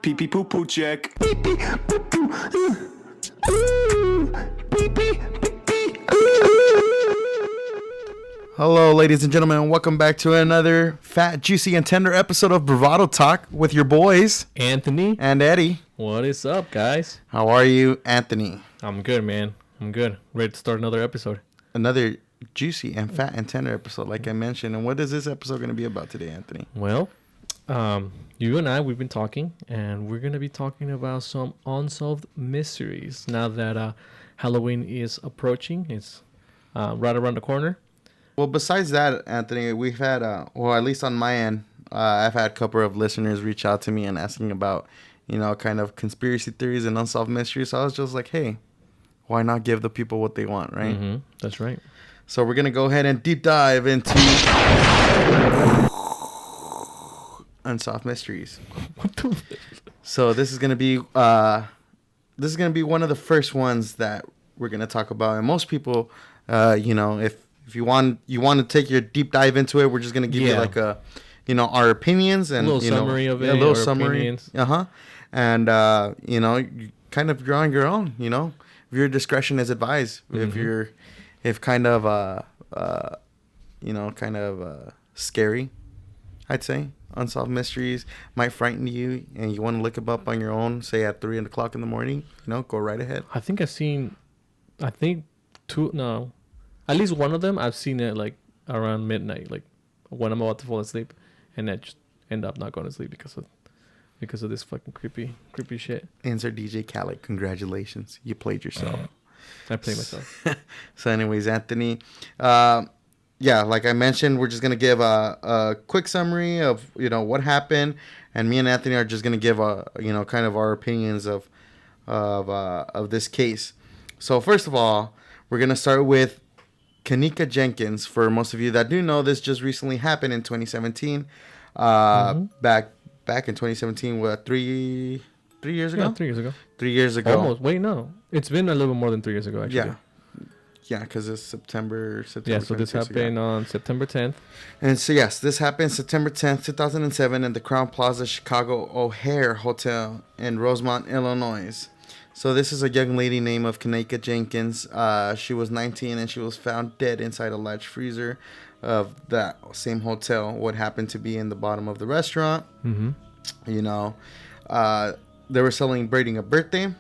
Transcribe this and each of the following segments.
Pee pee poo poo check. Pee pee poo poo. Pee pee pee pee. Hello, ladies and gentlemen, and welcome back to another fat, juicy, and tender episode of Bravado Talk with your boys, Anthony and Eddie. What is up, guys? How are you, Anthony? I'm good, man. I'm good. Ready to start another episode. Another juicy and fat and tender episode, like I mentioned. And what is this episode going to be about today, Anthony? Well, you and I, we've been talking, and we're going to be talking about some unsolved mysteries. Now that Halloween is approaching, it's right around the corner. Well, besides that, Anthony, we've had, well, at least on my end, I've had a couple of listeners reach out to me and asking about, kind of conspiracy theories and unsolved mysteries. So I was just like, hey, why not give the people what they want, right? Mm-hmm. That's right. So we're going to go ahead and deep dive into unsolved mysteries. What the? So this is going to be one of the first ones that we're going to talk about. And most people, if you want to take your deep dive into it, we're just going to give you like a, our opinions and a little summary of it. A little summary. Opinions. And, you kind of draw on your own, your discretion is advised. Mm-hmm. If kind of, scary, I'd say. Unsolved mysteries might frighten you and you want to look them up on your own, say at 3 o'clock in the morning, go right ahead. I think at least one of them, I've seen it like around midnight, like when I'm about to fall asleep, and I just end up not going to sleep because of this fucking creepy shit. Insert DJ Khaled, congratulations, you played yourself. I played myself. So anyways, Anthony, like I mentioned, we're just gonna give a quick summary of what happened, and me and Anthony are just gonna give kind of our opinions of this case. So first of all, we're gonna start with Kenneka Jenkins. For most of you that do know, this just recently happened in 2017. Back in 2017, what, 3 years ago? Yeah, 3 years ago. 3 years ago. Almost. Wait, no. It's been a little more than 3 years ago, actually. Yeah, because it's September. Yeah, so this happened on September 10th. And so, yes, this happened September 10th, 2007 in the Crown Plaza Chicago O'Hare Hotel in Rosemont, Illinois. So this is a young lady named of Kenneka Jenkins. She was 19 and she was found dead inside a large freezer of that same hotel. What happened to be in the bottom of the restaurant. Mm-hmm. They were celebrating a birthday.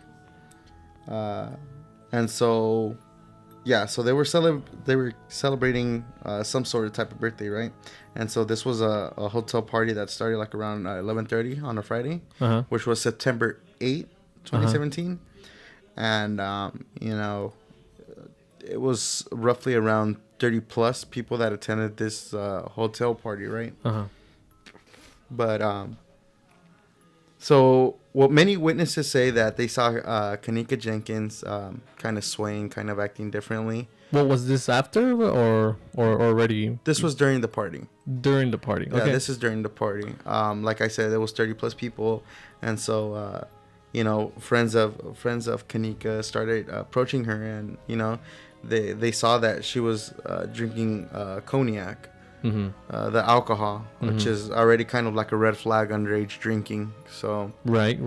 And so... Yeah, so they were celebrating some sort of type of birthday, right? And so this was a hotel party that started like around 11:30 on a Friday, which was September 8th, 2017. And, it was roughly around 30 plus people that attended this hotel party, right? But, so what many witnesses say that they saw Kenneka Jenkins kind of swaying, kind of acting differently. Well, was this after or already? This was during the party. During the party. Okay. Yeah, this is during the party. Like I said, there was 30 plus people, and so friends of Kenneka started approaching her, and they saw that she was drinking cognac. Mm-hmm. The alcohol, which is already kind of like a red flag, underage drinking. So right.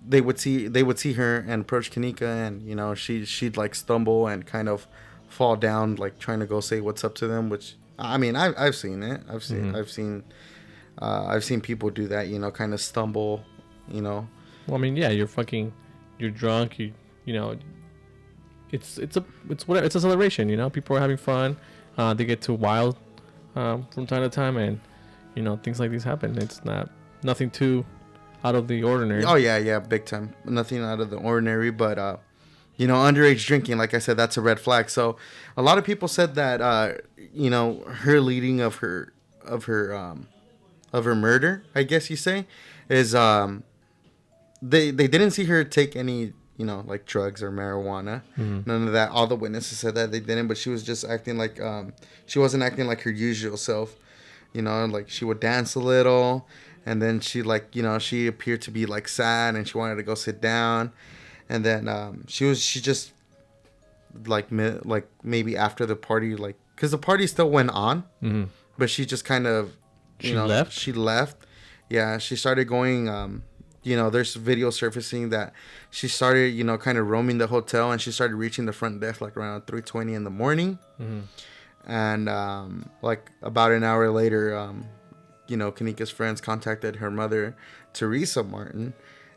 They would see her and approach Kenneka, and she'd like stumble and kind of fall down, like trying to go say what's up to them. Which I mean, I've seen it. I've seen people do that. Kind of stumble. Well, I mean, yeah, you're drunk. It's whatever. It's a celebration, People are having fun. They get too wild from time to time, and things like these happen. It's nothing too out of the ordinary. Oh yeah, big time. Nothing out of the ordinary, but underage drinking, like I said, that's a red flag. So a lot of people said that her leading of her murder, I guess you say, is they didn't see her take any like drugs or marijuana. None of that. All the witnesses said that they didn't, but she was just acting like she wasn't acting like her usual self. Like she would dance a little, and then she she appeared to be like sad, and she wanted to go sit down, and then she just like maybe after the party, like because the party still went on, but she just kind of She left? She left. Yeah, she started going. There's video surfacing that she started, kind of roaming the hotel, and she started reaching the front desk like around 3:20 in the morning. Mm-hmm. And like about an hour later, Kanika's friends contacted her mother, Teresa Martin,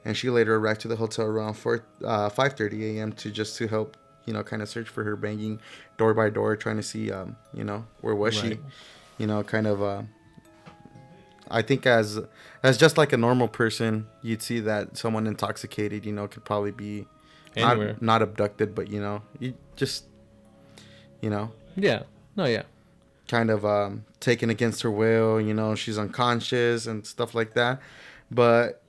and she later arrived to the hotel around 5:30 a.m. to help, kind of search for her, banging door by door, trying to see, where was she, kind of. I think as just like a normal person, you'd see that someone intoxicated, could probably be not abducted, but you just, Yeah. No, yeah. kind of taken against her will. She's unconscious and stuff like that. But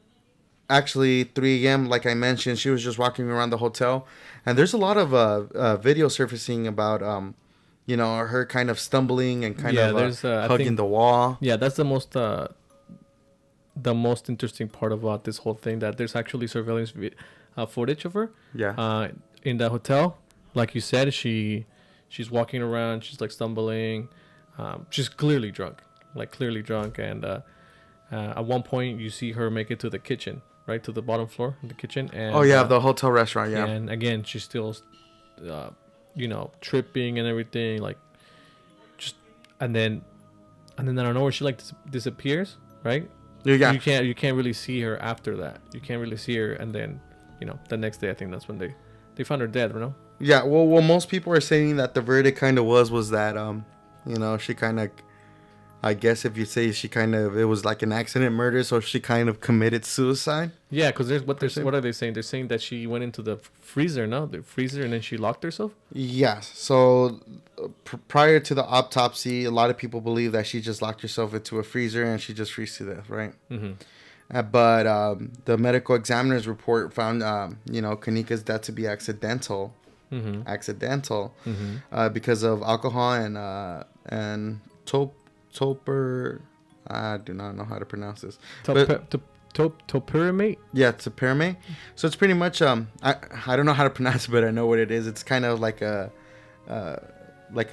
actually, 3 a.m., like I mentioned, she was just walking around the hotel, and there's a lot of video surfacing about her kind of stumbling and kind of hugging the wall. Yeah, that's the most interesting part about this whole thing, that there's actually surveillance footage of her. Yeah. In the hotel, like you said, she's walking around, she's like stumbling, she's clearly drunk, and at one point you see her make it to the kitchen, right to the bottom floor of the kitchen, and the hotel restaurant. Yeah. And again, she's still tripping and everything, like just and then I don't know where she like disappears, right? Yeah. You can't really see her after that. You can't really see her, and then the next day I think that's when they found her dead, you know? Yeah, well, most people are saying that the verdict kind of was that she kind of, I guess if you say it was like an accident murder, so she kind of committed suicide. Yeah, because what are they saying? They're saying that she went into the freezer, and then she locked herself. Yeah. So prior to the autopsy, a lot of people believe that she just locked herself into a freezer and she just froze to death, right? Mm-hmm. But the medical examiner's report found Kanika's death to be accidental. Mm-hmm. Because of alcohol and toper. I do not know how to pronounce this. Topiramate? Yeah, topiramate. So it's pretty much I don't know how to pronounce it, but I know what it is. It's kind of like a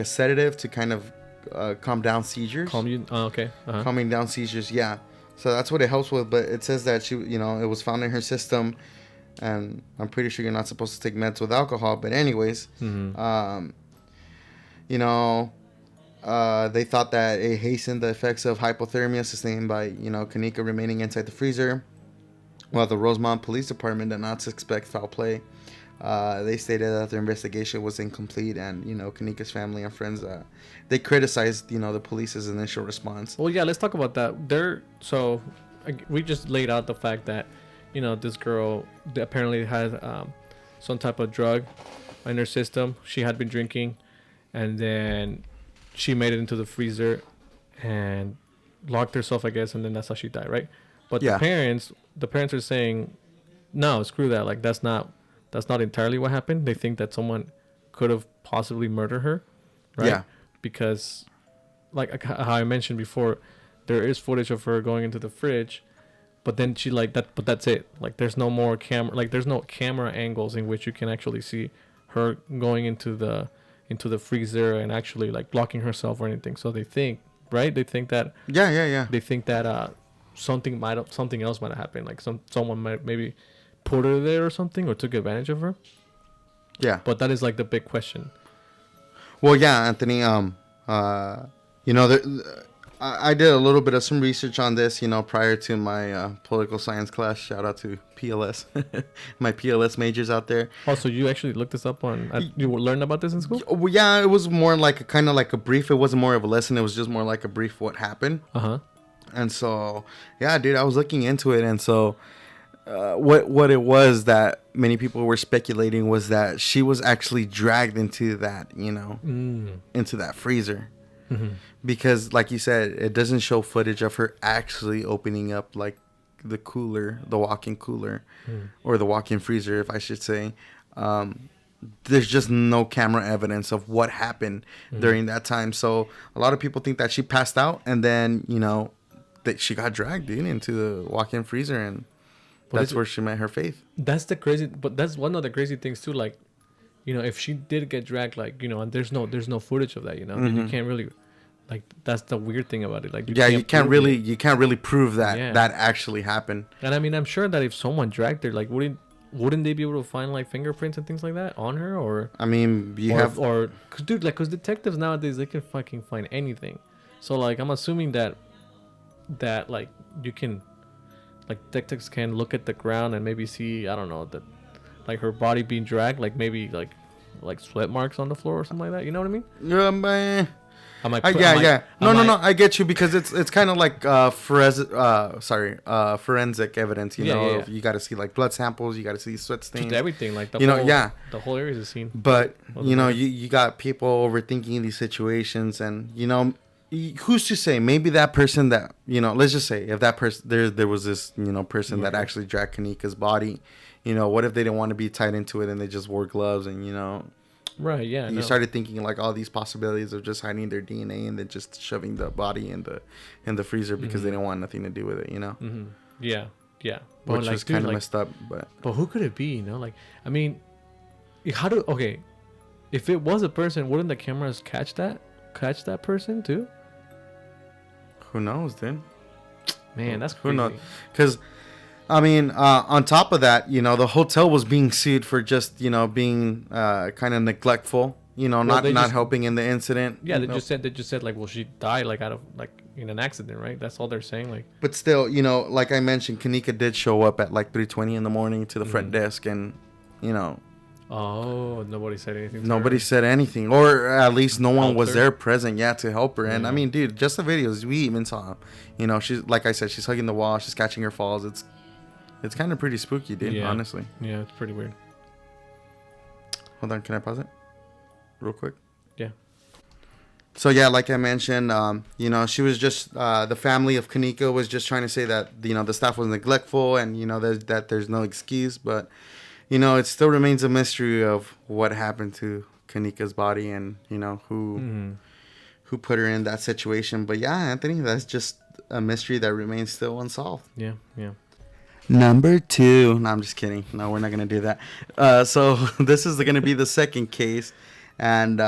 sedative to kind of calm down seizures. Okay. Uh-huh. Calming down seizures, yeah. So that's what it helps with. But it says that she, it was found in her system, and I'm pretty sure you're not supposed to take meds with alcohol. But anyways, mm-hmm. They thought that it hastened the effects of hypothermia sustained by, Kanika remaining inside the freezer. While the Rosemont Police Department did not suspect foul play, they stated that their investigation was incomplete, and, Kanika's family and friends, they criticized, the police's initial response. Well, yeah, let's talk about that. We just laid out the fact that, this girl apparently had some type of drug in her system. She had been drinking, and then she made it into the freezer and locked herself, I guess, and then that's how she died, right? But yeah. the parents are saying, no, screw that. Like, that's not entirely what happened. They think that someone could have possibly murdered her, right? Yeah. Because, like how I mentioned before, there is footage of her going into the fridge, but then she but that's it. Like, there's no more there's no camera angles in which you can actually see her going into the freezer and actually like blocking herself or anything. So they think, right? They think that They think that something else might have happened. Like someone might maybe put her there or something, or took advantage of her. Yeah. But that is like the big question. Well, yeah, Anthony. I did a little bit of some research on this, prior to my political science class. Shout out to PLS, my PLS majors out there. Oh, so you actually looked this up you learned about this in school? Well, yeah, it was more like a brief. It wasn't more of a lesson. It was just more like a brief what happened. Uh-huh. And so, yeah, dude, I was looking into it. And so what it was that many people were speculating was that she was actually dragged into that, into that freezer. Mm-hmm. Because, like you said, it doesn't show footage of her actually opening up, like, the walk-in cooler, or the walk-in freezer, if I should say. There's just no camera evidence of what happened during that time. So a lot of people think that she passed out, and then, that she got dragged into the walk-in freezer, and that's where she met her fate. That's one of the crazy things too. Like, if she did get dragged, like, and there's no footage of that, Mm-hmm. you can't really, Like that's the weird thing about it. Like you can't prove really it. you can't really prove that Yeah. that actually happened. And I mean, I'm sure that if someone dragged her, like wouldn't they be able to find like fingerprints and things like that on her, or I mean, cause dude, like, cause detectives nowadays they can fucking find anything. So like, I'm assuming that like you can, like, detectives can look at the ground and maybe see, I don't know, that like her body being dragged, like maybe like sweat marks on the floor or something like that. You know what I mean? Man. I'm like, No, I get you, because it's kind of like forensic evidence. You know, yeah. you got to see like blood samples, you got to see sweat stains, just everything, like the the whole area is a scene. But you got people overthinking these situations, and who's to say? Maybe that person that let's just say if that person there was this person that actually dragged Kanika's body. What if they didn't want to be tied into it and they just wore gloves and Right, yeah. You started thinking like all these possibilities of just hiding their DNA and then just shoving the body in the freezer because they didn't want nothing to do with it, Mm-hmm. Yeah. Which was kind of messed up, But who could it be? Like, I mean, if it was a person, wouldn't the cameras catch that person too? Who knows, dude? Man, that's crazy. Who knows? Because I mean, on top of that, the hotel was being sued for just, being kind of neglectful, not helping in the incident. Yeah, they just said like, well, she died like out of like in an accident, right? That's all they're saying. Like, but still, like I mentioned, Kanika did show up at like 3:20 in the morning to the front desk, and oh, nobody said anything. Nobody said anything, or at least no one was there present, to help her. And I mean, dude, just the videos we even saw, she's like I said, she's hugging the wall, she's catching her falls. It's kind of pretty spooky, dude, honestly. Yeah, it's pretty weird. Hold on, can I pause it? Real quick? Yeah. So, yeah, like I mentioned, she was just, the family of Kanika was just trying to say that, the staff was neglectful and, that there's no excuse. But, it still remains a mystery of what happened to Kanika's body and, who put her in that situation. But, yeah, Anthony, that's just a mystery that remains still unsolved. Yeah. Number 2. No, I'm just kidding. No, we're not going to do that. So this is going to be the second case. And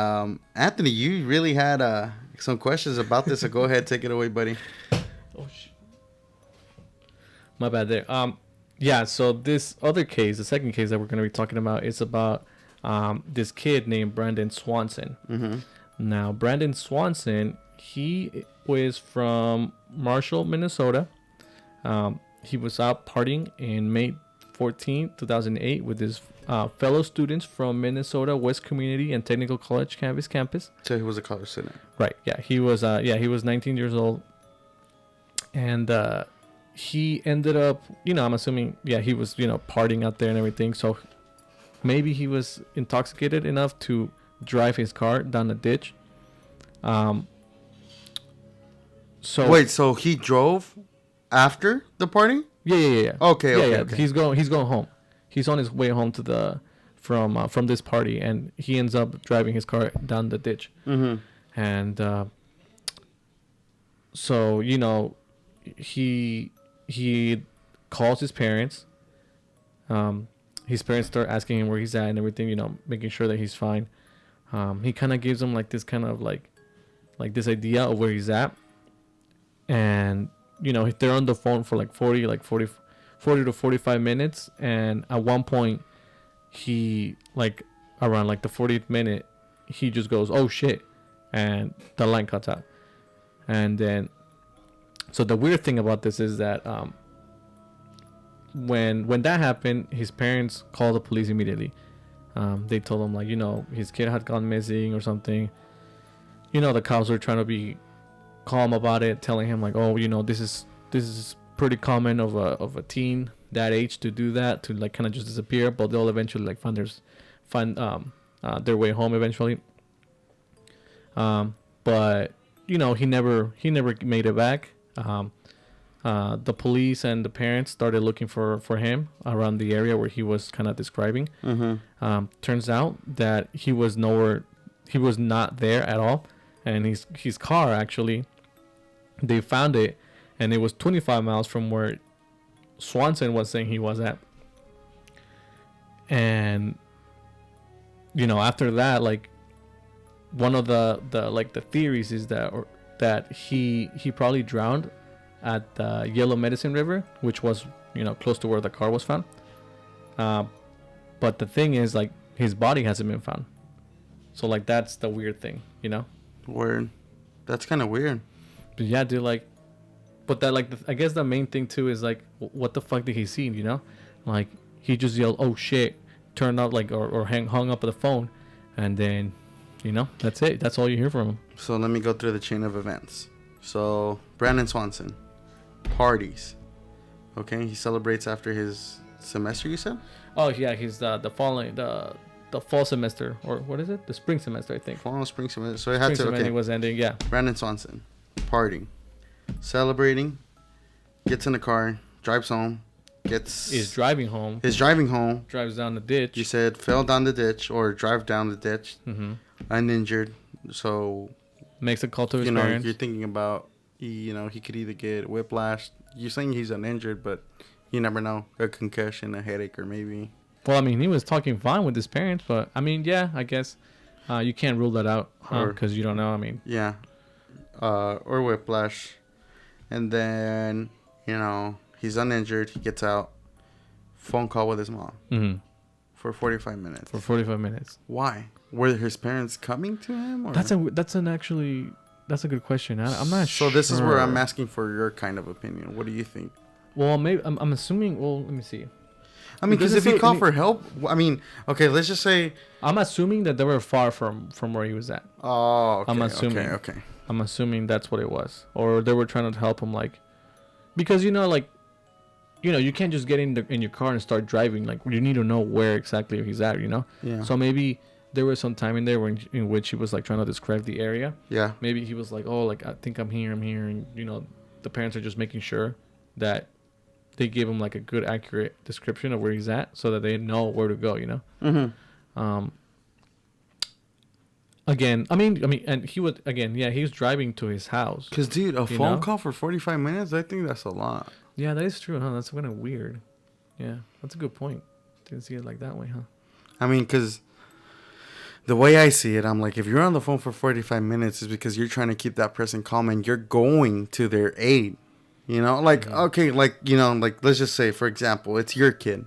Anthony, you really had some questions about this. So go ahead. Take it away, buddy. Oh, shit. My bad there. Yeah, so this other case, the second case that we're going to be talking about, is about this kid named Brandon Swanson. Mm-hmm. Now, Brandon Swanson, he was from Marshall, Minnesota. He was out partying in May 14, 2008 with his fellow students from Minnesota West Community and Technical College campus. So he was a college student. Right, yeah. He was 19 years old. And he ended up, I'm assuming, he was, partying out there and everything. So maybe he was intoxicated enough to drive his car down the ditch. So he drove after the party? Yeah. Okay. He's going home. He's on his way home to from this party, and he ends up driving his car down the ditch. Mm-hmm. And so he calls his parents. His parents start asking him where he's at and everything. Making sure that he's fine. He kind of gives them like this kind of like this idea of where he's at, and they're on the phone for like 40 to 45 minutes. And at one point, he, like, around like the 40th minute, he just goes, oh shit. And the line cuts out. And then, so the weird thing about this is that when that happened, his parents called the police immediately. They told him, like, his kid had gone missing or something. The cops were trying to be calm about it, telling him like, oh, this is pretty common of a teen that age to do that, to like kind of just disappear, but they'll eventually like find their way home eventually. But he never made it back. The police and the parents started looking for him around the area where he was kind of describing. Mm-hmm. Turns out that he was not there at all, and his car actually, they found it, and it was 25 miles from where Swanson was saying he was at. And after that, like, one of the theories is that that he probably drowned at the Yellow Medicine River, which was, you know, close to where the car was found. But the thing is, like, his body hasn't been found. So, like, that's the weird thing, you know? Word. That's kind of weird. But yeah, dude, like, but that, like, I guess the main thing too is like, what the fuck did he see? You know, like he just yelled, "Oh shit!" Turned out like, or hung up the phone, and then, you know, that's it. That's all you hear from him. So let me go through the chain of events. So Brandon Swanson, parties. Okay, he celebrates after his semester. You said? Oh yeah, he's the fall semester, or what is it? The spring semester, I think. Fall, spring semester. So it had to. Spring semester Okay. was ending. Yeah. Brandon Swanson, partying, celebrating, gets in the car, drives home, Is driving home. is driving home. Drives down the ditch. You said fell down the ditch or drive down the ditch, uninjured. So Makes a call to his you know parents. you're thinking about he could either get whiplash. You're saying he's uninjured, but you never know. A concussion, a headache, or maybe. Well, I mean, he was talking fine with his parents, but I mean, yeah, I guess you can't rule that out because you don't know. I mean, Yeah. Or whiplash. And then, he's uninjured. He gets out. Phone call with his mom for 45 minutes. for 45 minutes. Why? Were his parents coming to him? Or? That's a good question. I'm not sure. So this is where I'm asking for your kind of opinion. What do you think? Well, maybe I'm assuming. Well, let me see. I mean, because if he called for help, I mean, okay, let's just say. I'm assuming that they were far from where he was at. Oh, okay. I'm assuming. Okay. I'm assuming that's what it was, or they were trying to help him, like, because you can't just get in your car and start driving. Like, you need to know where exactly he's at. Yeah. So maybe there was some time in there in which he was like trying to describe the area. Yeah. Maybe he was like, oh, like I think I'm here, and the parents are just making sure that they give him like a good, accurate description of where he's at, so that they know where to go. Again, I mean, and he was he was driving to his house. Because, dude, a phone call for 45 minutes, I think that's a lot. Yeah, that is true, huh? That's kind of weird. Yeah, that's a good point. Didn't see it like that way, huh? I mean, because the way I see it, I'm like, if you're on the phone for 45 minutes, it's because you're trying to keep that person calm and you're going to their aid. Okay, like, let's just say, for example, it's your kid.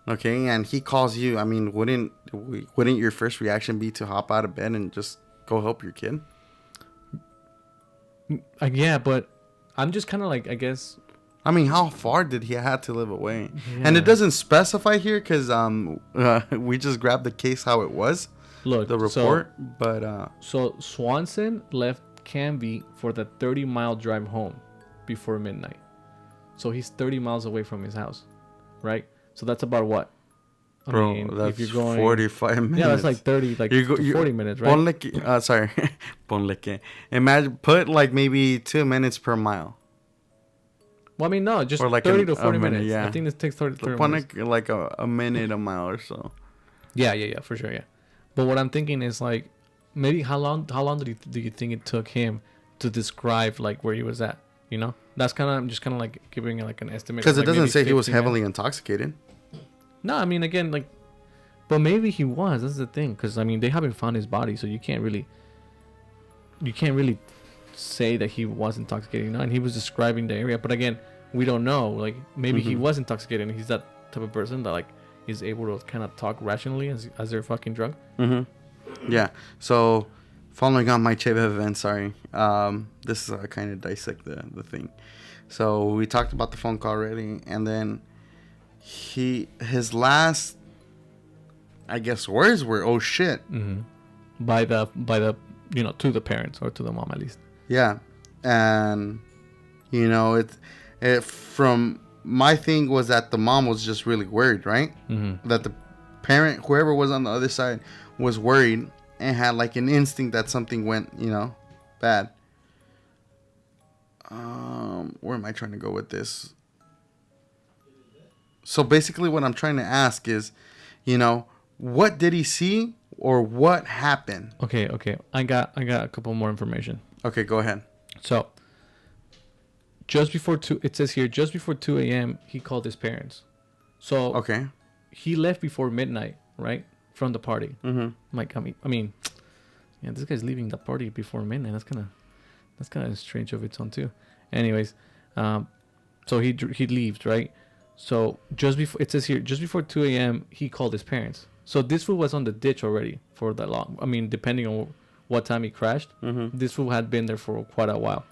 Okay, and he calls you. I mean, wouldn't your first reaction be to hop out of bed and just go help your kid? Yeah, but I'm just kind of like, I guess. I mean, how far did he have to live away? Yeah. And it doesn't specify here because we just grabbed the case how it was. Look, the report, so Swanson left Canby for the 30-mile drive home before midnight. So he's 30 miles away from his house, right? So that's about what? I mean, that's if you're going 45 minutes. Yeah, that's like 30, like 40 minutes, right? Ponle que. Imagine, put like maybe 2 minutes per mile. Well, I mean, no, just or like 30 to 40 minutes. Yeah. I think this takes 30 Ponle minutes. like a minute a mile or so. Yeah, for sure, yeah. But what I'm thinking is like, maybe how long do you think it took him to describe like where he was at? That's I'm just kind of like giving like an estimate. Because it like doesn't say he was 15 heavily minutes. intoxicated. No, I mean, again, like, but maybe he was. That's the thing. Because I mean, they haven't found his body, so you can't really say that he was intoxicated. And he was describing the area, but again, we don't know. Like, maybe he was intoxicated, and he's that type of person that like is able to kind of talk rationally as they're fucking drunk. Yeah. So, following on my chain of events, sorry. This is kind of dissect the thing. So we talked about the phone call already, and then his last, I guess, words were "oh shit." By the to the parents or to the mom at least. Yeah, and it from my thing was that the mom was just really worried, right? That the parent, whoever was on the other side, was worried and had like an instinct that something went, bad. Where am I trying to go with this? So basically what I'm trying to ask is, what did he see or what happened? Okay. I got a couple more information. Okay, go ahead. So, it says here, just before 2 a.m., he called his parents. So, okay, he left before midnight, right? From the party. Like, I mean, yeah, this guy's leaving the party before midnight. That's kind of strange of its own too. Anyways, so he leaves, right? So just before, it says here, just before 2 a.m. he called his parents. So this fool was on the ditch already for that long. I mean, depending on what time he crashed, this fool had been there for quite a while.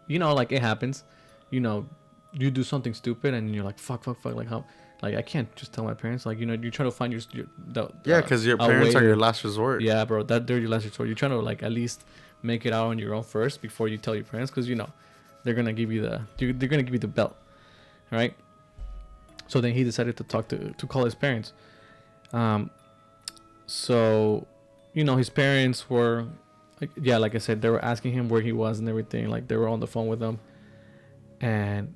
You know, like it happens. You know, you do something stupid and you're like, fuck. Like how? Like I can't just tell my parents. Like, you know, you're trying to find because your parents are your last resort. Yeah, bro, they're your last resort. You're trying to like at least make it out on your own first before you tell your parents, because you know they're gonna give you the belt, right? So then he decided to call his parents. So, you know, his parents were, like I said, they were asking him where he was and everything. Like they were on the phone with him. And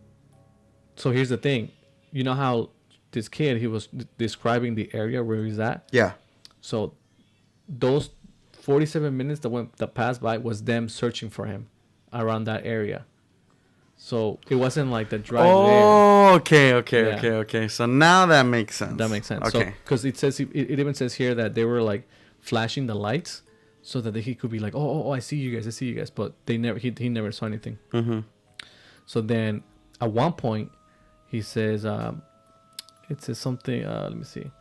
so here's the thing, you know how this kid, he was describing the area where he's at. Yeah. So those 47 minutes that passed by was them searching for him around that area. So it wasn't like the drive there. Okay. So now that makes sense. That makes sense. Okay. So, because it says, it even says here that they were like flashing the lights so that he could be like, oh, I see you guys. But he never saw anything. Mm-hmm. So then at one point he says, it says something, let me see.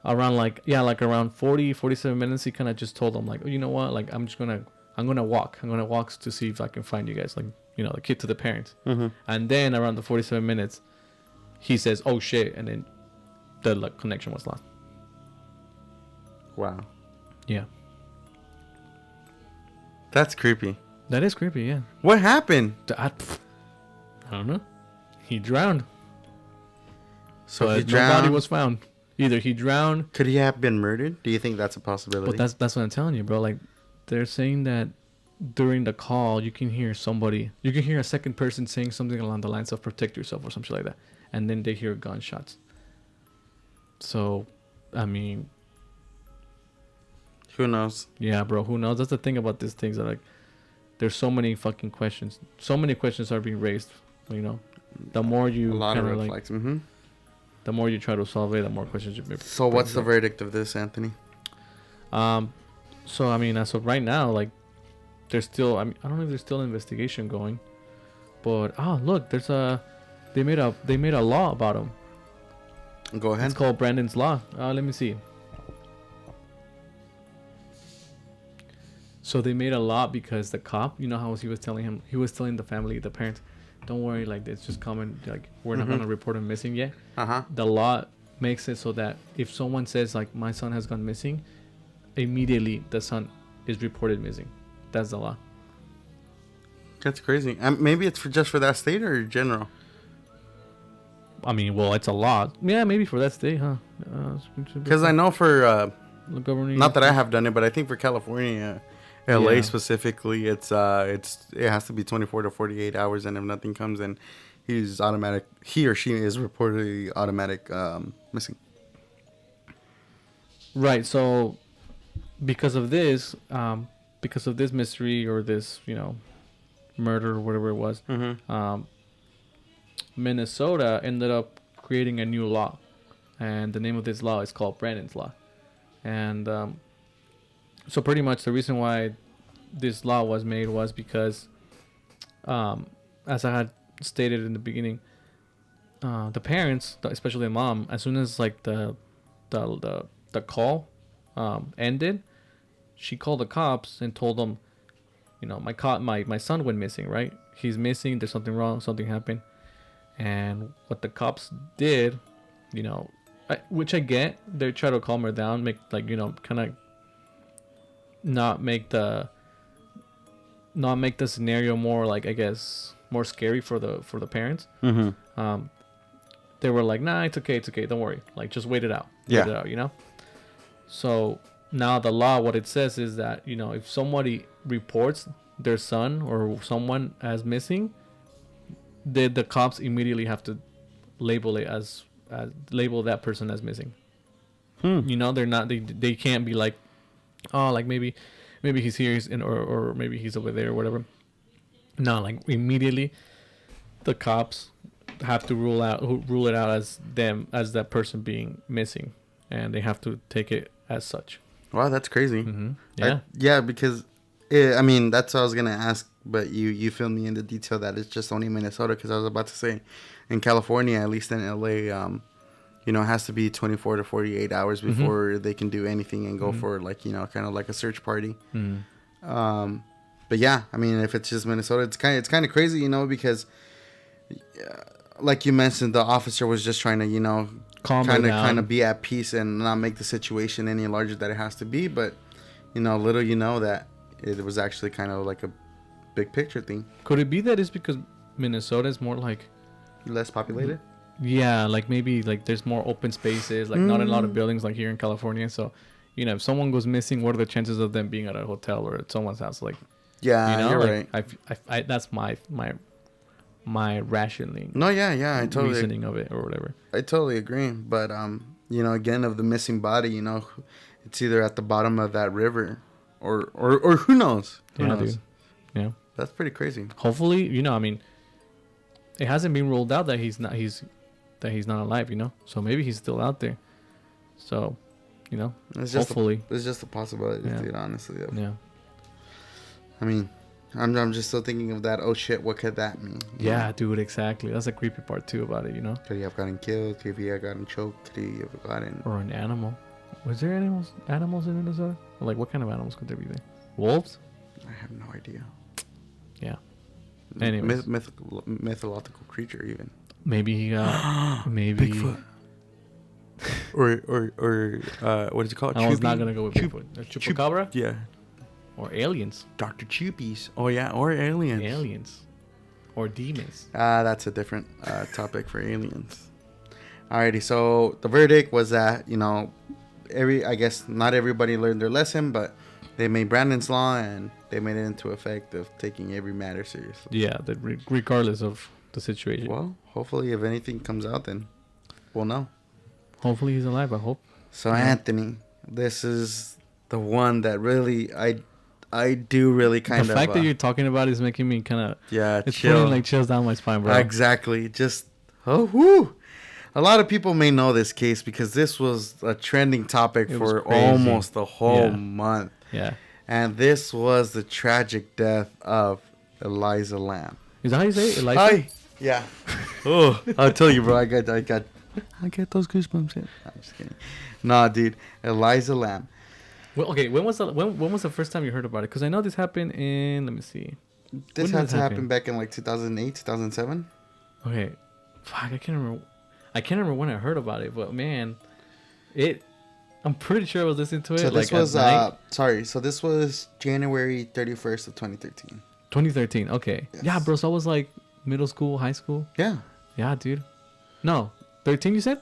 Around 47 minutes, he kind of just told them like, oh, you know what? Like, I'm going to walk to see if I can find you guys. Like, you know, the kid to the parents. Mm-hmm. And then around the 47 minutes, he says, oh shit. And then the connection was lost. Wow. Yeah. That's creepy. That is creepy, yeah. What happened? I don't know. He drowned. So but he drowned. No body was found. Either he drowned. Could he have been murdered? Do you think that's a possibility? But that's what I'm telling you, bro. Like, they're saying that during the call, you can hear a second person saying something along the lines of protect yourself or something like that. And then they hear gunshots. So, I mean, who knows? Yeah, bro. Who knows? That's the thing about these things. That, like, there's so many fucking questions. So many questions are being raised. You know, the more you a lot of red flags. Mm-hmm. The more you try to solve it, the more questions you. So what's the verdict of this, Anthony? So I mean, as of right now, like, there's still. I mean, I don't know if there's still an investigation going, but look, they made a law about him. Go ahead. It's called Brandon's Law. Let me see. So they made a law because the cop, you know how he was telling the family, the parents, don't worry, like, it's just common, like, we're not gonna report him missing yet. The law makes it so that if someone says, like, my son has gone missing, immediately the son is reported missing. That's the law. That's crazy. Maybe it's just for that state or general. I mean, well, it's a law. Yeah, maybe for that state, huh? Because I know for not that I have done it, but I think for California, LA specifically, it has to be 24 to 48 hours, and if nothing comes in, he or she is reportedly automatic missing. Right. So because of this mystery or this, you know, murder or whatever it was, Minnesota ended up creating a new law, and the name of this law is called Brandon's Law. And so pretty much the reason why this law was made was because, as I had stated in the beginning, the parents, especially the mom, as soon as like the call ended, she called the cops and told them, you know, my son went missing, right? He's missing. There's something wrong. Something happened. And what the cops did, you know, which I get, they try to calm her down, make, like, you know, kind of not make the scenario more, like, I guess, more scary for the parents. They were like, nah, it's okay, don't worry, like, just wait it out. Wait it out, you know. So now the law, what it says is that, you know, if somebody reports their son or someone as missing, the cops immediately have to label it as label that person as missing. You know, they can't be like, oh, like maybe he's here or maybe he's over there or whatever. No, like, immediately the cops have to rule it out as that person being missing, and they have to take it as such. Wow, that's crazy. Yeah. Because I mean, that's what I was gonna ask, but you filled me in the detail that it's just only Minnesota, because I was about to say, in California, at least in LA, it has to be 24 to 48 hours before they can do anything and go for like kind of like a search party. But yeah, I mean, if it's just Minnesota, it's kind of crazy, because like you mentioned, the officer was just trying to kind of be at peace and not make the situation any larger than it has to be, but little that it was actually kind of like a big picture thing. Could it be that it's because Minnesota is more like less populated? Yeah, like maybe like there's more open spaces, like not a lot of buildings like here in California. So, if someone goes missing, what are the chances of them being at a hotel or at someone's house? Like, yeah, you're like, right. I that's my rationing. No, yeah, I totally reasoning of it or whatever. I totally agree, but again, of the missing body, it's either at the bottom of that river, or who knows? Who knows? Dude. Yeah, that's pretty crazy. Hopefully, I mean, it hasn't been ruled out that he's not alive. So maybe he's still out there. So, hopefully, it's just a possibility, dude. Honestly, yeah. I mean, I'm just still thinking of that. Oh shit, what could that mean? Yeah, dude, exactly. That's a creepy part too about it. Could he have gotten killed? Could he have gotten choked? Could he have gotten or an animal? Was there animals in Minnesota? Or like, what kind of animals could there be there? Wolves? I have no idea. Yeah. Anyways, mythological creature even. Maybe he got maybe Bigfoot. or what is it called? I was not gonna go with Bigfoot. Chupacabra? Yeah. Or aliens. Dr. Chupies. Oh yeah, or aliens. Aliens. Or demons. That's a different topic for aliens. Alrighty, so the verdict was that, I guess not everybody learned their lesson, but they made Brandon's Law and they made it into effect of taking every matter seriously. Yeah, regardless of the situation. Well, hopefully if anything comes out, then we'll know. Hopefully he's alive, I hope. So Anthony, this is the one that really I do really kind of... The fact that you're talking about it is making me kind of... Yeah, it's putting like chills down my spine, bro. Exactly. Just... Oh, whoo! A lot of people may know this case because this was a trending topic for almost the whole month. Yeah. And this was the tragic death of Eliza Lamb. Is that how you say it? Eliza? Yeah. Oh, I'll tell you, bro. I get those goosebumps. I'm just kidding. Nah, dude. Eliza Lamb. Well, okay. When was the first time you heard about it? Because I know this happened in... Let me see. This had to happen back in like 2008, 2007. Okay. Fuck, I can't remember when I heard about it, but man, I'm pretty sure I was listening to it. So this was this was January 31st of 2013. 2013. Okay. Yes. Yeah, bro. So I was like middle school, high school. Yeah. Yeah, dude. No, 13. You said?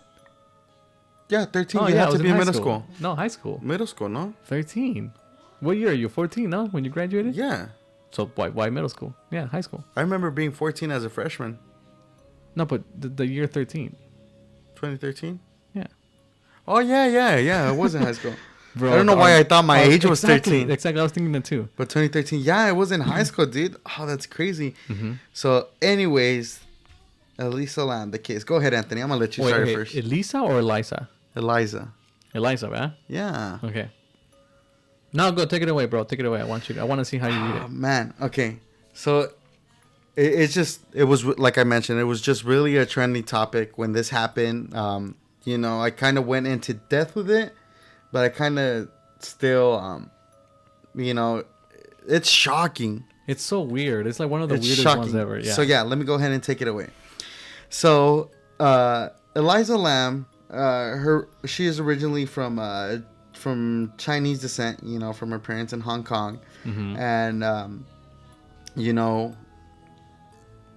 Yeah, 13. Oh, you had to be in middle school. No, high school. Middle school, no? 13. What year are you? 14, no? When you graduated? Yeah. So why middle school? Yeah, high school. I remember being 14 as a freshman. No, but the year 13. 2013? Yeah. Oh, yeah. I was in high school. Bro, I don't know why I thought my age was 13. Exactly. I was thinking that too. But 2013, yeah, I was in high school, dude. Oh, that's crazy. Mm-hmm. So, anyways, Eliza Lamb, the case. Go ahead, Anthony. I'm going to let you start first. Elisa or Eliza? Eliza, man. Yeah. Okay. Now go take it away, bro. Take it away. I want to see how you read it. Man. Okay. So it was like I mentioned, it was just really a trendy topic when this happened. I kind of went into depth with it, but I kind of still, it's shocking. It's so weird. It's like one of the weirdest ones ever. Yeah. So yeah, let me go ahead and take it away. So, Eliza Lamb, she is originally from Chinese descent, from her parents in Hong Kong. Mm-hmm. And,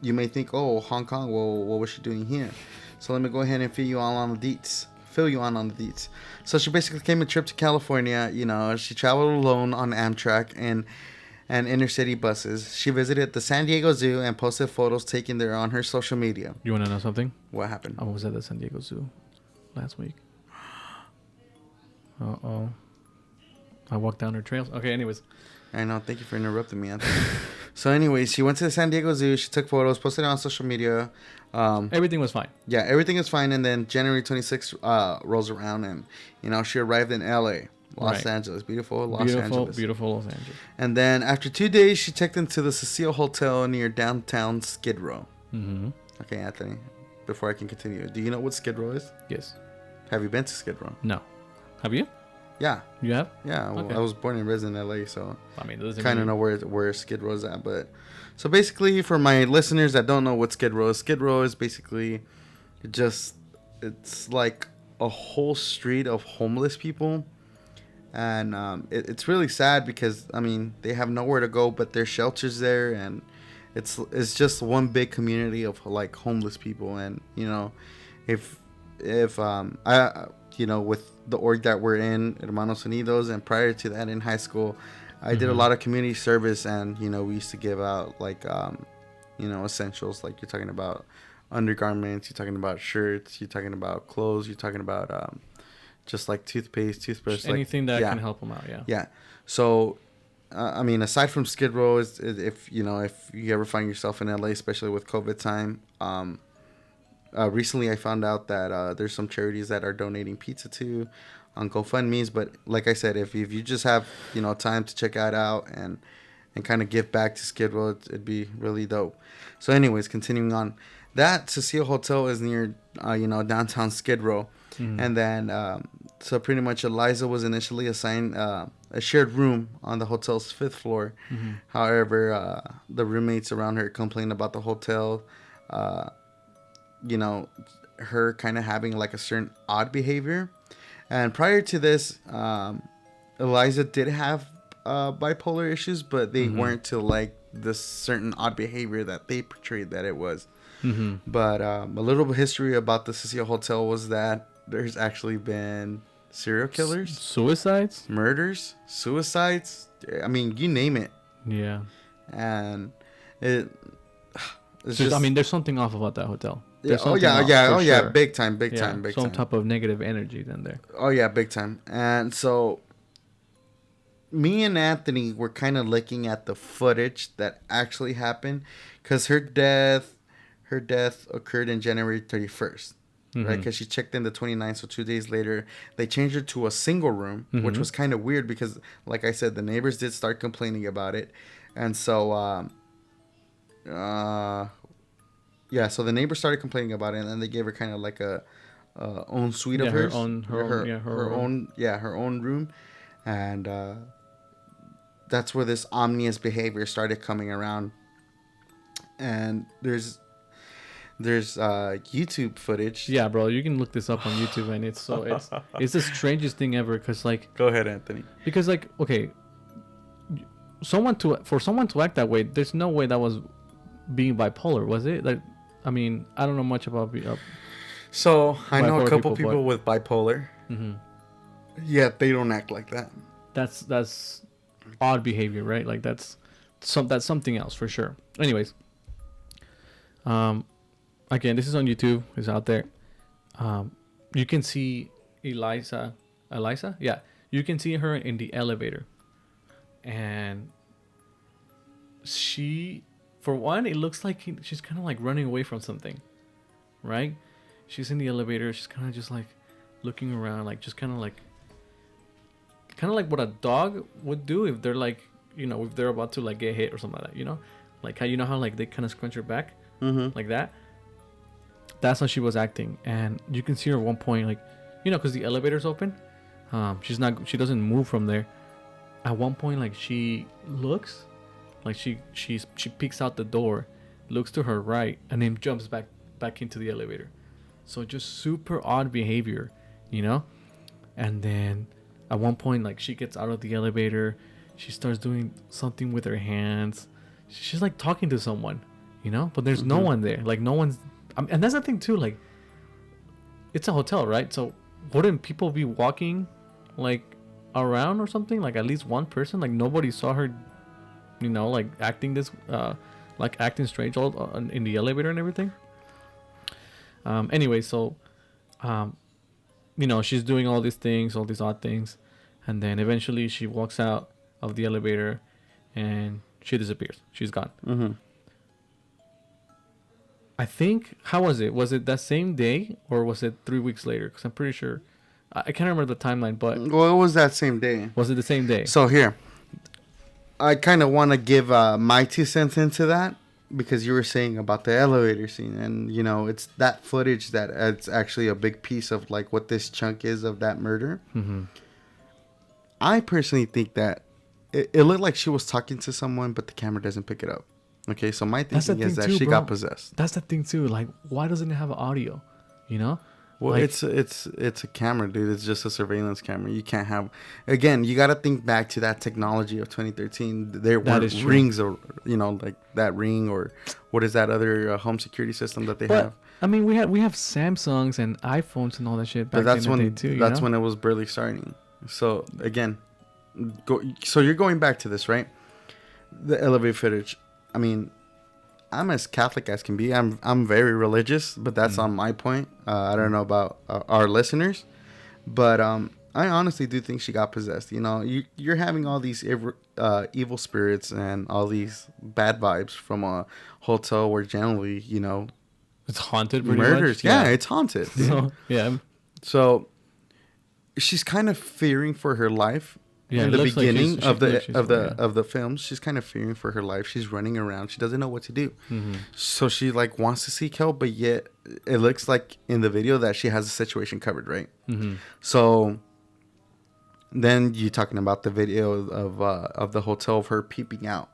you may think, oh, Hong Kong, well, what was she doing here? So let me go ahead and fill you on the deets. So she basically came a trip to California. She traveled alone on Amtrak and inner city buses. She visited the San Diego Zoo and posted photos taken there on her social media. You want to know something? What happened? I was at the San Diego Zoo last week. Uh-oh. I walked down her trails. Okay, anyways. I know. Thank you for interrupting me, Anthony. So, anyways, she went to the San Diego Zoo. She took photos, posted it on social media. Everything was fine. Yeah, everything is fine. And then January 26th rolls around and, she arrived in L.A. Los Right. Angeles. Beautiful Los Beautiful, Angeles. beautiful Los Angeles. And then after 2 days, she checked into the Cecile Hotel near downtown Skid Row. Mm-hmm. Okay, Anthony, before I can continue, do you know what Skid Row is? Yes. Have you been to Skid Row? No. Have you? Yeah. You have? Yeah. Okay. I was born and raised in LA, so I mean, it doesn't kind of really- know where Skid Row is at. But so basically, for my listeners that don't know what Skid Row is basically just, it's like a whole street of homeless people. And it's really sad because, I mean, they have nowhere to go, but there's shelters there, and it's just one big community of like homeless people. And you know, if I with the org that we're in, Hermanos Unidos, and prior to that in high school, I did a lot of community service, and we used to give out like essentials, like you're talking about undergarments, you're talking about shirts, you're talking about clothes, you're talking about just like toothpaste, toothbrush, anything that yeah. can help them out. Yeah. Yeah. So, I mean, aside from Skid Row, is if you ever find yourself in LA, especially with COVID time, recently I found out that there's some charities that are donating pizza to on GoFundMe's. But like I said, if you just have time to check that out and kind of give back to Skid Row, it'd be really dope. So, anyways, continuing on, that Cecile Hotel is near downtown Skid Row. Mm-hmm. And then, so pretty much Eliza was initially assigned a shared room on the hotel's 5th floor. Mm-hmm. However, the roommates around her complained about the hotel, her kind of having like a certain odd behavior. And prior to this, Eliza did have bipolar issues, but they weren't to like this certain odd behavior that they portrayed that it was. Mm-hmm. But a little bit history about the Cecile Hotel was that there's actually been serial killers, suicides, murders, suicides. I mean, you name it. Yeah. And it's just, I mean, there's something off about that hotel. Yeah, sure. big time. Some type of negative energy then there. Oh yeah, big time. And so me and Anthony were kind of looking at the footage that actually happened, because her death occurred in January 31st. Right, because she checked in the 29th, so 2 days later, they changed her to a single room, which was kind of weird because, like I said, the neighbors did start complaining about it, and so, so the neighbors started complaining about it, and then they gave her kind of like a own suite of hers, her own room, and that's where this ominous behavior started coming around, and there's YouTube footage. Yeah, bro, you can look this up on YouTube, and it's the strangest thing ever. Cause like, go ahead, Anthony. Because like, okay, for someone to act that way, there's no way that was being bipolar, was it? Like, I mean, I don't know much about. So I know a couple people with bipolar. Mm-hmm. Yet they don't act like that. That's odd behavior, right? Like that's something else for sure. Anyways, again, this is on YouTube. It's out there. You can see Eliza. Yeah, you can see her in the elevator, and she, for one, it looks like she's kind of like running away from something, right? She's in the elevator. She's kind of just like looking around, like just kind of like what a dog would do if they're like, if they're about to like get hit or something like that, like how like they kind of scrunch her back, like that. That's how she was acting, and you can see her at one point, like, because the elevator's open. She doesn't move from there. At one point, like, she looks, like she peeks out the door, looks to her right, and then jumps back into the elevator. So just super odd behavior, And then at one point, like, she gets out of the elevator, she starts doing something with her hands. She's like talking to someone, but there's no one there. Like, no one's. And that's the thing too, like, it's a hotel, right? So wouldn't people be walking like around or something? Like, at least one person, like, nobody saw her, like acting this, like acting strange all in the elevator and everything. Anyway, so, she's doing all these things, all these odd things. And then eventually she walks out of the elevator and she disappears. She's gone. Mm-hmm. I think, how was it? Was it that same day or was it 3 weeks later? Because I'm pretty sure I can't remember the timeline, but Well, it was that same day. was it the same day? So here, I kind of want to give my 2 cents into that because you were saying about the elevator scene, and you know, it's that footage that it's actually a big piece of like what this chunk is of that murder. Mm-hmm. I personally think that it looked like she was talking to someone, but the camera doesn't pick it up. Okay, so my thinking is that she got possessed. That's the thing too. Like, why doesn't it have audio? You know? Well, like, it's a camera, dude. It's just a surveillance camera. You can't have. Again, you got to think back to that technology of 2013. There weren't rings, or you know, like that ring, or what is that other home security system that they have? I mean, we have Samsungs and iPhones and all that shit back But that's in the when day too. that's when it was barely starting. So again, so you're going back to this, right? The elevator footage. I mean, I'm as Catholic as can be. I'm very religious, but that's on my point. I don't know about our listeners, but I honestly do think she got possessed. You know, you're having all these evil spirits and all these bad vibes from a hotel where generally, you know, it's haunted. Pretty murders. Much. Yeah, it's haunted. So, yeah. So she's kind of fearing for her life. Yeah, in the beginning of the film, she's kind of fearing for her life. She's running around. She doesn't know what to do. Mm-hmm. So she like wants to seek help, but yet it looks like in the video that she has the situation covered, right? Mm-hmm. So then you're talking about the video of the hotel of her peeping out.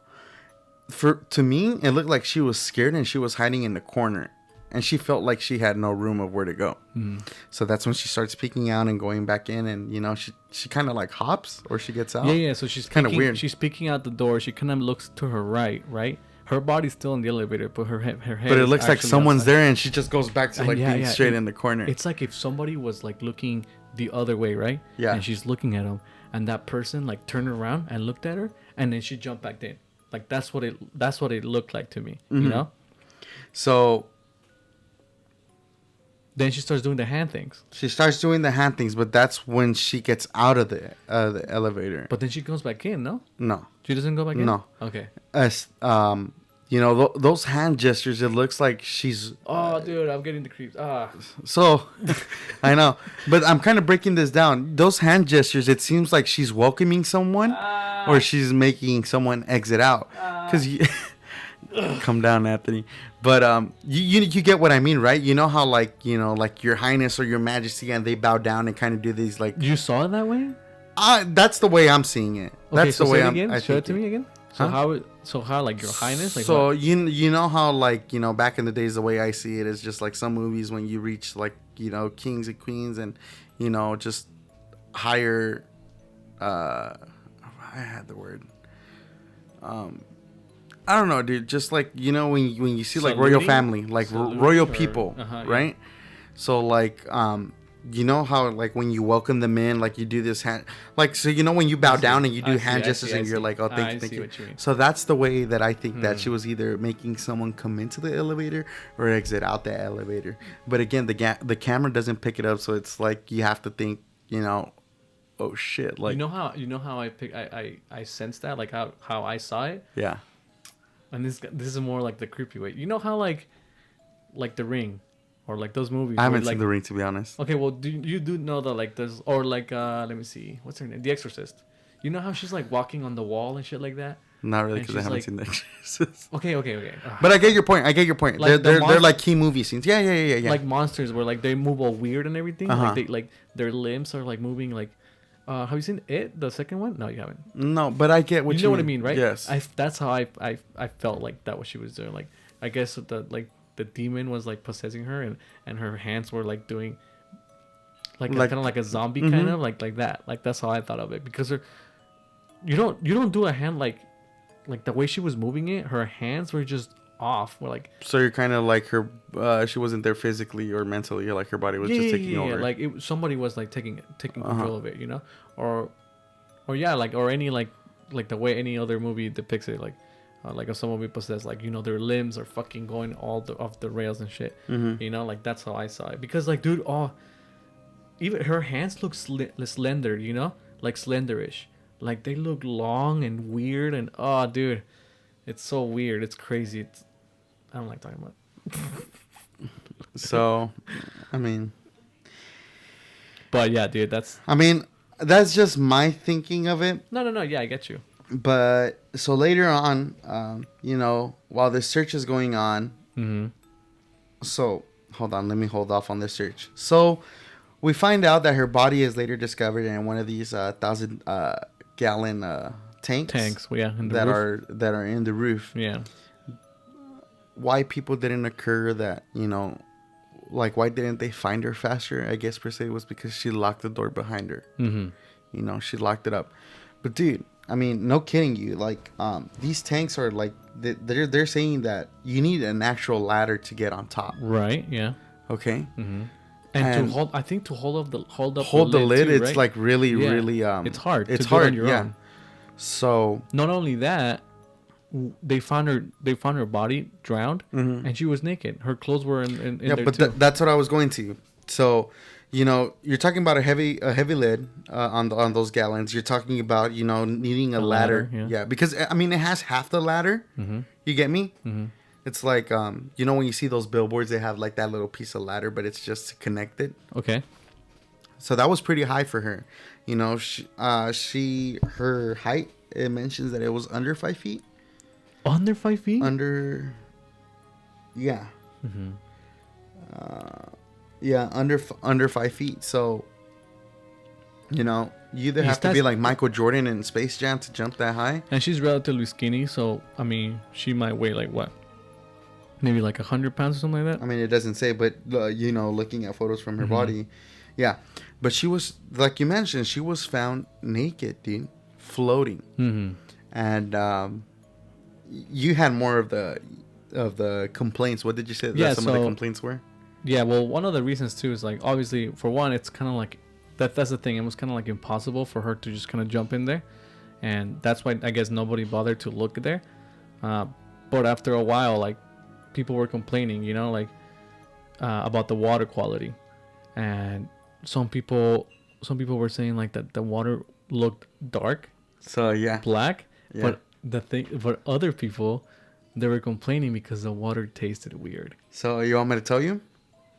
To me, it looked like she was scared and she was hiding in the corner. And she felt like she had no room of where to go. Mm-hmm. So that's when she starts peeking out and going back in. And, you know, she kind of like hops or she gets out. Yeah. So she's kind of weird. She's peeking out the door. She kind of looks to her right? Her body's still in the elevator, but her head. But it looks like someone's there and she just goes back to like being straight in the corner. It's like if somebody was like looking the other way, right? Yeah. And she's looking at him. And that person like turned around and looked at her. And then she jumped back in. Like that's what it looked like to me, mm-hmm. you know? So then she starts doing the hand things. But that's when she gets out of the elevator. But then she goes back in, no? No. She doesn't go back in? No. Okay. You know, those hand gestures, it looks like she's... Oh, dude, I'm getting the creeps. So, I know. But I'm kind of breaking this down. Those hand gestures, it seems like she's welcoming someone or she's making someone exit out. Because come down, Anthony. But you get what I mean, right? You know how like, you know, like your highness or your majesty, and they bow down and kind of do these like... You saw it that way? That's the way I'm seeing it. Okay, that's so the way I'm... Show it to me again. So how like your highness? Like so what? you know how like, you know, back in the days, the way I see it is just like some movies when you reach like, you know, kings and queens and, you know, just higher... I had the word... I don't know, dude. Just like, you know, when you see like royal family, like royal people, right? Yeah. So like, you know how like when you welcome them in, like you do this hand, like, so you know when you bow down and you do hand gestures and you're like, oh, thank you. So that's the way that I think that she was either making someone come into the elevator or exit out the elevator. But again, the camera doesn't pick it up, so it's like you have to think, you know, oh shit, like you know how I sensed that, like how I saw it. Yeah. And this is more like the creepy way. You know how like The Ring, or like those movies. I haven't seen The Ring, to be honest. Okay, well, you do know that like there's, or like let me see, what's her name? The Exorcist. You know how she's like walking on the wall and shit like that. Not really, because I haven't seen The Exorcist. Okay. But I get your point. Like they're like key movie scenes. Yeah. Like monsters where like they move all weird and everything. Uh-huh. Like their limbs are like moving like. Have you seen It, the second one? No, you haven't. No, but I get what you know what I mean, right? Yes. That's how I felt like that what she was doing. Like I guess the demon was like possessing her, and her hands were like doing like kind of like a zombie kind of like that. Like that's how I thought of it, because you don't do a hand like the way she was moving it. Her hands were just off. We're like, so you're kind of like her. She wasn't there physically or mentally. Like her body was just taking over. Like somebody was like taking control of it, you know, or like, or any like the way any other movie depicts it, like if someone be possessed, like, you know, their limbs are fucking going off the rails and shit. You know, like that's how I saw it, because like, dude, even her hands look slender, you know, like slenderish, like they look long and weird, and dude, it's so weird, it's crazy. I don't like talking about it. So, I mean, But yeah, dude, that's I mean, that's just my thinking of it. no. Yeah, I get you. But so later on, while this search is going on, Mm-hmm. so hold on, let me hold off on this search. So we find out that her body is later discovered in one of these 1,000 gallon tanks. Tanks, yeah, in the that roof. are in the roof. Yeah. Why people didn't occur that like why didn't they find her faster? I guess per se was because she locked the door behind her. Mm-hmm. She locked it up. But dude, I mean, no kidding you. Like, these tanks are like they're saying that you need an actual ladder to get on top. Right. Yeah. Okay. Mm-hmm. And to hold, I think to hold the lid, too, it's right? like really, Yeah. really it's hard. It's to do it hard. on your own. So not only that, they found her body drowned, and she was naked. Her clothes were in yeah, there but too. that's what I was going to. So, you're talking about a heavy lid on those gallons. You're talking about needing a ladder. yeah. Because I mean it has half the ladder. Mm-hmm. You get me? Mm-hmm. It's like when you see those billboards, they have like that little piece of ladder, but it's just to connect it. Okay. So that was pretty high for her. Her height, it mentions that it was under 5 feet. Under 5 feet? Yeah. Mm-hmm. Yeah, under 5 feet. So, you either have to be like Michael Jordan in Space Jam to jump that high. And she's relatively skinny, so I mean, she might weigh like what? Maybe like 100 pounds or something like that. I mean, it doesn't say, but looking at photos from her body, yeah. But she was, like you mentioned, she was found naked, dude, floating. Mm-hmm. And you had more of the complaints. What did you say that some of the complaints were? Yeah, well, one of the reasons too is like obviously for one, it's kind of like that's the thing. It was kind of like impossible for her to just kind of jump in there, and that's why I guess nobody bothered to look there. But after a while, like people were complaining, about the water quality, and some people were saying like that the water looked dark, so yeah, black. Yeah. But other people, they were complaining because the water tasted weird. So you want me to tell you?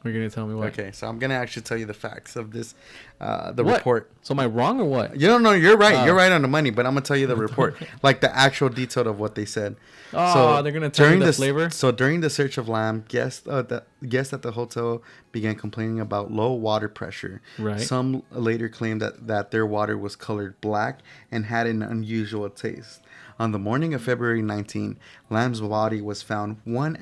You're gonna tell me what? Okay, so I'm gonna actually tell you the facts of this, report. So am I wrong or what? You don't know. You're right. You're right on the money. But I'm gonna tell you the report, like the actual detail of what they said. Oh, they're gonna tell you the flavor. So during the search of Lamb, guests at the hotel began complaining about low water pressure. Right. Some later claimed that their water was colored black and had an unusual taste. On the morning of February 19, Lamb's body was found one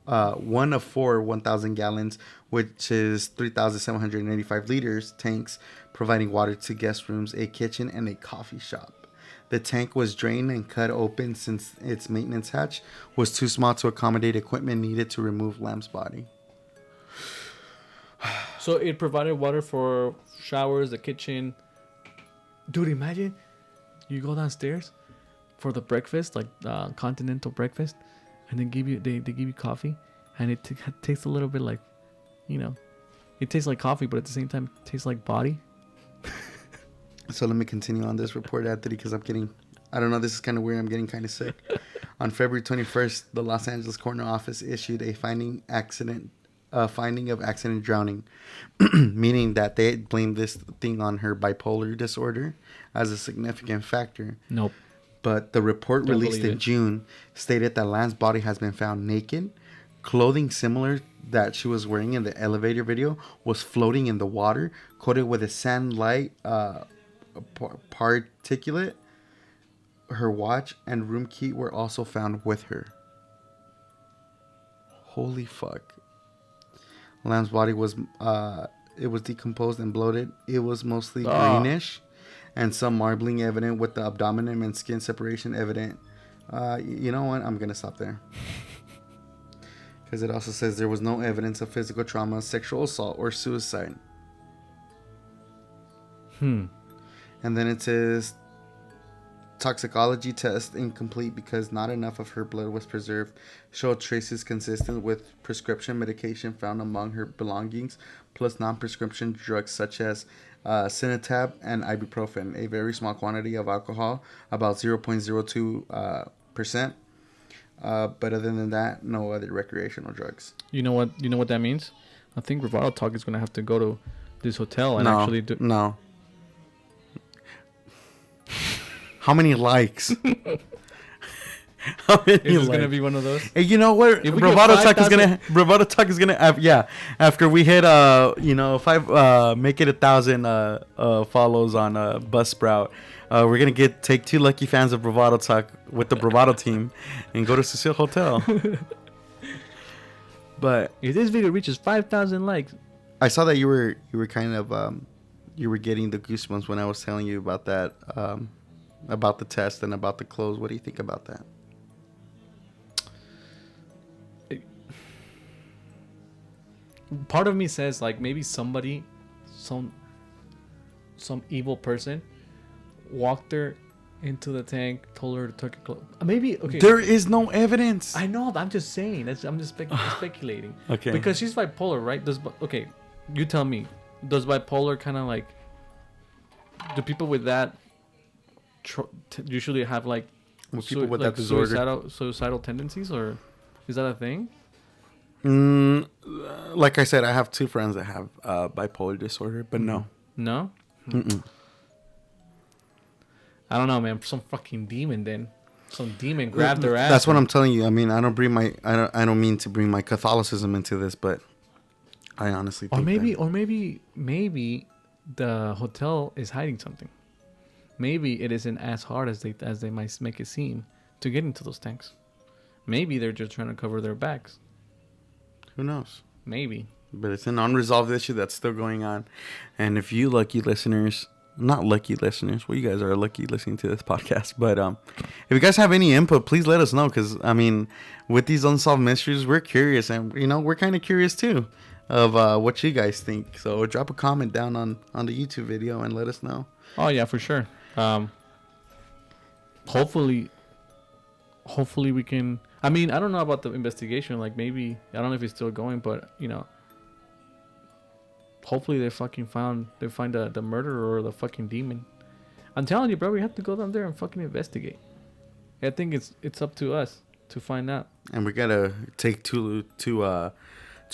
of 4 1,000 gallons, which is 3,785 liters, tanks, providing water to guest rooms, a kitchen, and a coffee shop. The tank was drained and cut open since its maintenance hatch was too small to accommodate equipment needed to remove Lamb's body. So it provided water for showers, the kitchen. Dude, imagine you go downstairs for the breakfast, like continental breakfast, and then they give you coffee, and it tastes a little bit like, it tastes like coffee, but at the same time it tastes like body. So let me continue on this report, Anthony, because I don't know, this is kind of weird. I'm getting kind of sick. On February 21st, the Los Angeles Coroner Office issued a finding of accident drowning, meaning that they blamed this thing on her bipolar disorder as a significant factor. Nope. But the report Don't released believe in it. June stated that Lan's body has been found naked. Clothing similar that she was wearing in the elevator video was floating in the water, coated with a sand-like particulate. Her watch and room key were also found with her. Holy fuck. Lamb's body was it was decomposed and bloated. It was mostly greenish, and some marbling evident, with the abdomen and skin separation evident. You know what? I'm gonna stop there. Because it also says there was no evidence of physical trauma, sexual assault, or suicide. And then it says toxicology test incomplete because not enough of her blood was preserved. Showed traces consistent with prescription medication found among her belongings, plus non-prescription drugs such as Cinetab and ibuprofen, a very small quantity of alcohol, about 0.02%. But other than that, no other recreational drugs. You know what that means? I think Rivaldo Talk is gonna have to go to this hotel and No, actually do. no. How many likes? How many Is this likes? gonna be one of those? Hey, you know what? If we Bravado get Talk is 5,000 Bravado Talk is gonna. Yeah, after we hit make it 1,000 follows on Buzzsprout, we're gonna take 2 lucky fans of Bravado Talk with the Bravado team and go to Cecile Hotel. But If this video reaches 5,000 likes, I saw that you were kind of you were getting the goosebumps when I was telling you about that, about the test and about the clothes. What do you think about that? part of me says like maybe somebody, some evil person, walked her into the tank, told her to take her clothes. Maybe okay. There is no evidence. I know. I'm just saying. I'm just speculating. Okay. Because she's bipolar, right? Okay, you tell me. Does bipolar kind of like? Do people with that usually have like? With people with that disorder, suicidal tendencies, or is that a thing? Like I said, I have 2 friends that have bipolar disorder, but no. No. Mm-mm. I don't know, man. Some fucking demon then. Some demon grabbed her ass. That's what I'm telling you. I mean, I don't mean to bring my Catholicism into this, but I honestly think maybe the hotel is hiding something. Maybe it isn't as hard as they might make it seem to get into those tanks. Maybe they're just trying to cover their backs. Who knows? Maybe. But it's an unresolved issue that's still going on. And if you lucky listeners, not lucky listeners, well, you guys are lucky listening to this podcast. But if you guys have any input, please let us know. Because, I mean, with these unsolved mysteries, we're curious. And, we're kind of curious, too, of what you guys think. So drop a comment down on the YouTube video and let us know. Oh, yeah, for sure. Hopefully we can... I mean, I don't know about the investigation. Like, maybe... I don't know if it's still going, but, hopefully they find the murderer or the fucking demon. I'm telling you, bro, we have to go down there and fucking investigate. I think it's up to us to find out. And we gotta take two of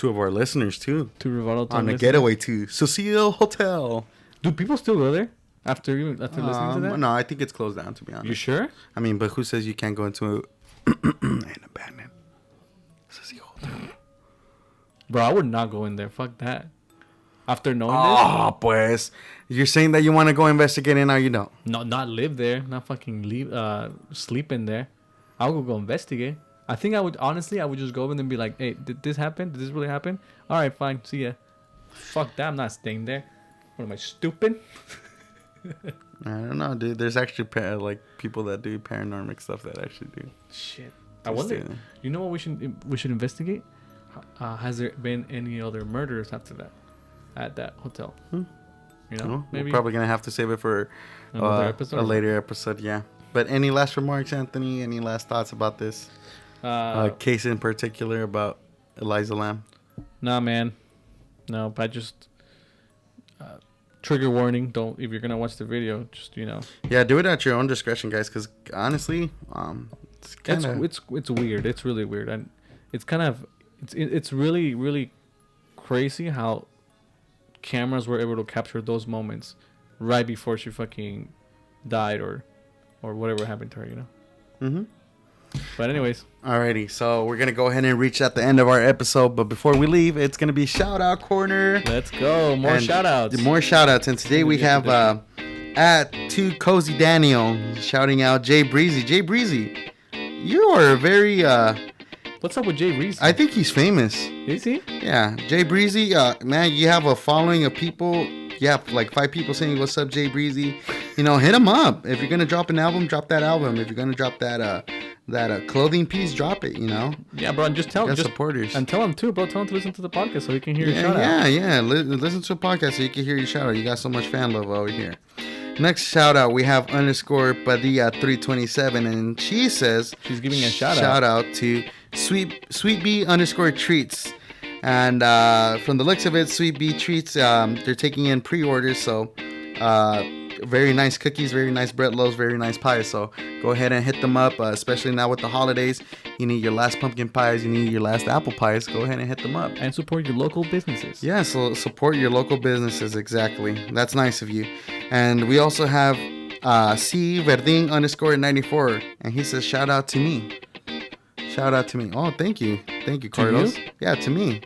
our listeners too To Rivaldo on a getaway to Cecile Hotel. Do people still go there after listening to that? No, I think it's closed down, to be honest. You sure? I mean, but who says you can't go into an abandoned Cecile Hotel? Bro, I would not go in there. Fuck that. After knowing Oh, pues. You're saying that you want to go investigate and now you don't. this, not live there, not fucking sleep in there. I'll go investigate. I think I would just go in and be like, hey, did this happen? Did this really happen? All right, fine. See ya. Fuck that. I'm not staying there. What am I, stupid? I don't know, dude. There's actually people that do paranormal stuff that actually do. Shit. I wonder. You know what we should investigate? Has there been any other murders after that at that hotel? Maybe maybe we're probably gonna have to save it for another episode. a later episode. Yeah. But any last remarks, Anthony? Any last thoughts about this case in particular about Eliza Lamb? Nah, man. No, but I just trigger warning. Don't, if you're gonna watch the video, just Yeah, do it at your own discretion, guys. Because honestly, it's weird. It's really weird, and it's really really crazy how cameras were able to capture those moments right before she fucking died or whatever happened to her. Mm-hmm. But anyways. Alrighty, so we're gonna go ahead and reach at the end of our episode, but before we leave, it's gonna be shout out corner. Let's go. More shout outs. And today we have at 2 Cozy Daniel shouting out Jay Breezy. Jay Breezy, you are very what's up with Jay Breezy? I think he's famous. Is he? Yeah, Jay Breezy, man, you have a following of people. You have like 5 people saying, "What's up, Jay Breezy?" Hit him up. If you're gonna drop an album, drop that album. If you're gonna drop that clothing piece, drop it. Yeah, bro. And just tell supporters. And tell him too, bro. Tell him to listen to the podcast so he can hear your shout out. Yeah. Listen to a podcast so you can hear your shout out. You got so much fan love over here. Next shout out, we have _Padilla327, and she says she's giving a shout out to Sweet Bee _treats. And from the looks of it, Sweet Bee Treats, they're taking in pre-orders. So very nice cookies, very nice bread loaves, very nice pies. So go ahead and hit them up, especially now with the holidays. You need your last pumpkin pies, you need your last apple pies. Go ahead and hit them up. And support your local businesses. Yeah, so support your local businesses. Exactly. That's nice of you. And we also have C Verding _94, and he says, shout out to me. Shout out to me. Oh, thank you, Carlos. you? Yeah, to me.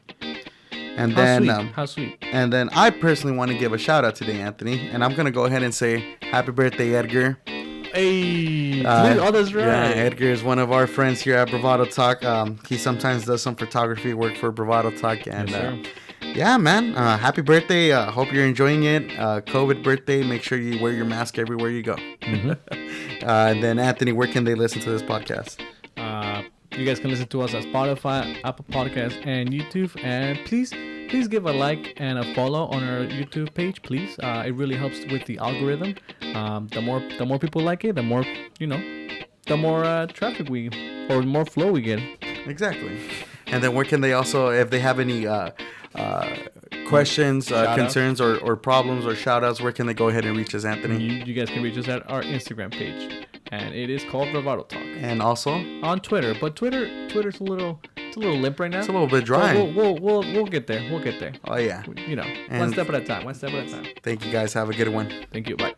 And How then sweet. How sweet. And then I personally want to give a shout out today, Anthony, and I'm gonna go ahead and say happy birthday, Edgar. Hey, oh, that's right. Yeah, Edgar is one of our friends here at Bravado Talk. He sometimes does some photography work for Bravado Talk, and Yes, yeah, man, happy birthday. Hope you're enjoying it. COVID birthday. Make sure you wear your mask everywhere you go. And then Anthony, where can they listen to this podcast? You guys can listen to us at Spotify, Apple Podcasts, and YouTube. And please give a like and a follow on our YouTube page, please. It really helps with the algorithm. The more people like it, the more the more traffic more flow we get. Exactly. And then where can they also, if they have any questions, concerns, or problems or shout outs, where can they go ahead and reach us, Anthony? You guys can reach us at our Instagram page, and it is called Bravado Talk. And also on Twitter, but Twitter's a little limp right now. It's a little bit dry. We'll get there. We'll get there. Oh yeah. One step at a time. One step at a time. Thank you guys. Have a good one. Thank you. Bye.